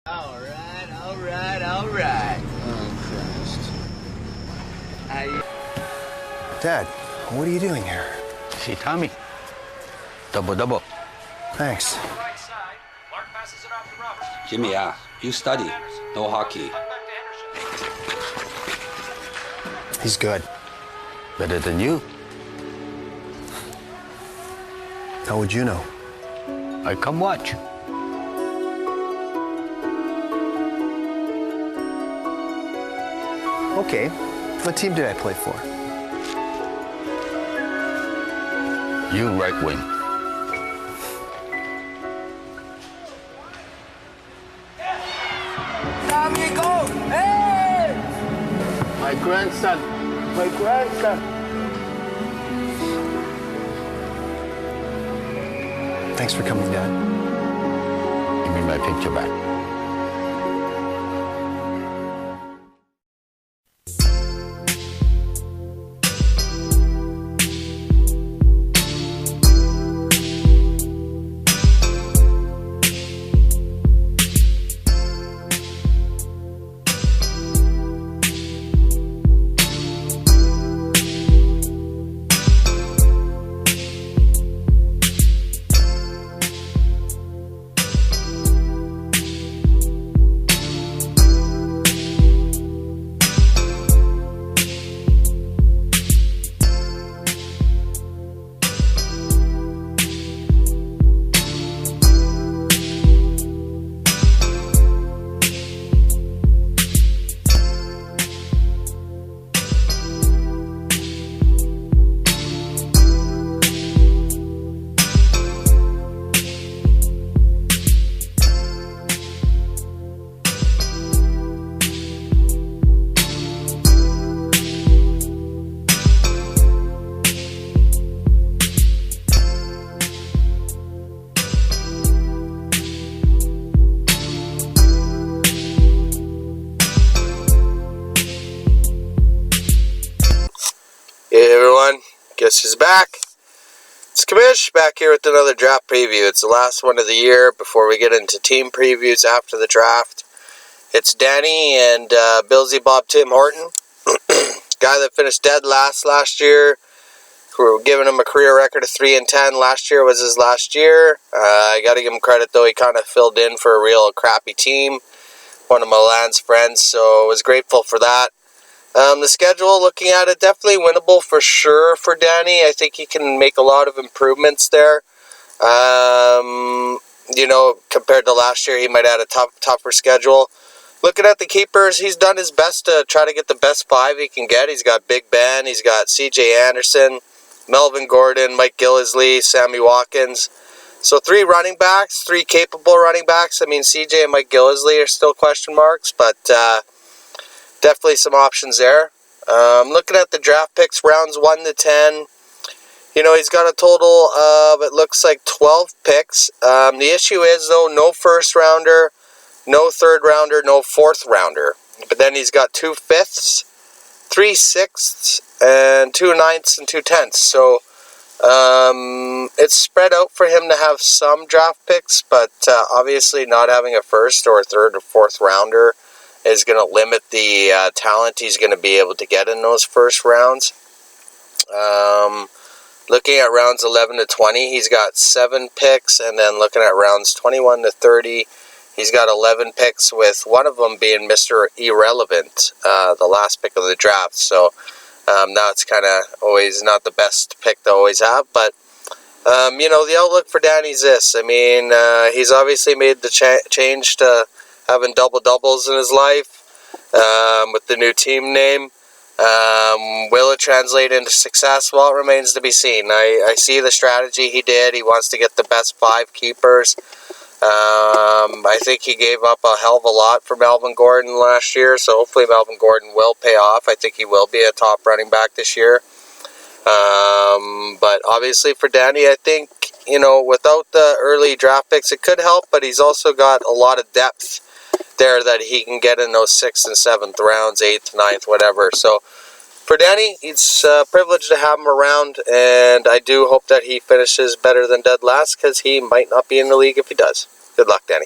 All right. Oh, Christ. Dad, what are you doing here? See Tommy. Double. Thanks. Jimmy, you study. No hockey. He's good. Better than you. How would you know? I come watch. Okay. What team did I play for? You right wing. Tommy, go! Hey! My grandson. Thanks for coming, Dad. Give me my picture back. Hey everyone, guess who's back? It's Kamish back here with another draft preview. It's the last one of the year before we get into team previews after the draft. It's Danny and Billsy Bob Timhorton, guy that finished dead last year. We're giving him a career record of 3-10. Last year was his last year. I got to give him credit though; he kind of filled in for a real crappy team. One of Milan's friends, so I was grateful for that. The schedule, looking at it, definitely winnable for sure for Danny. I think he can make a lot of improvements there. Compared to last year, he might have a tougher schedule. Looking at the keepers, he's done his best to try to get the best 5 he can get. He's got Big Ben, he's got C.J. Anderson, Melvin Gordon, Mike Gillisley, Sammy Watkins. So 3 running backs, 3 capable running backs. I mean, C.J. and Mike Gillisley are still question marks, but definitely some options there. Looking at the draft picks, rounds 1 to 10. He's got a total of, it looks like 12 picks. The issue is, though, no first rounder, no third rounder, no fourth rounder. But then he's got 2 fifths, 3 sixths, and 2 ninths and 2 tenths. So it's spread out for him to have some draft picks, but obviously not having a first or a third or fourth rounder is going to limit the talent he's going to be able to get in those first rounds. Looking at rounds 11 to 20, he's got 7 picks, and then looking at rounds 21 to 30, he's got 11 picks, with one of them being Mr. Irrelevant, the last pick of the draft. So that's kind of always not the best pick to always have, but the outlook for Danny's this. I mean, he's obviously made the change to having double-doubles in his life with the new team name. Will it translate into success? Well, it remains to be seen. I see the strategy he did. He wants to get the best 5 keepers. I think he gave up a hell of a lot for Melvin Gordon last year, so hopefully Melvin Gordon will pay off. I think he will be a top running back this year. But obviously for Danny, I think, without the early draft picks, it could help, but he's also got a lot of depth there that he can get in those 6th and 7th rounds, 8th, 9th, whatever. So for Danny, it's a privilege to have him around, and I do hope that he finishes better than dead last, because he might not be in the league if he does. Good luck, Danny.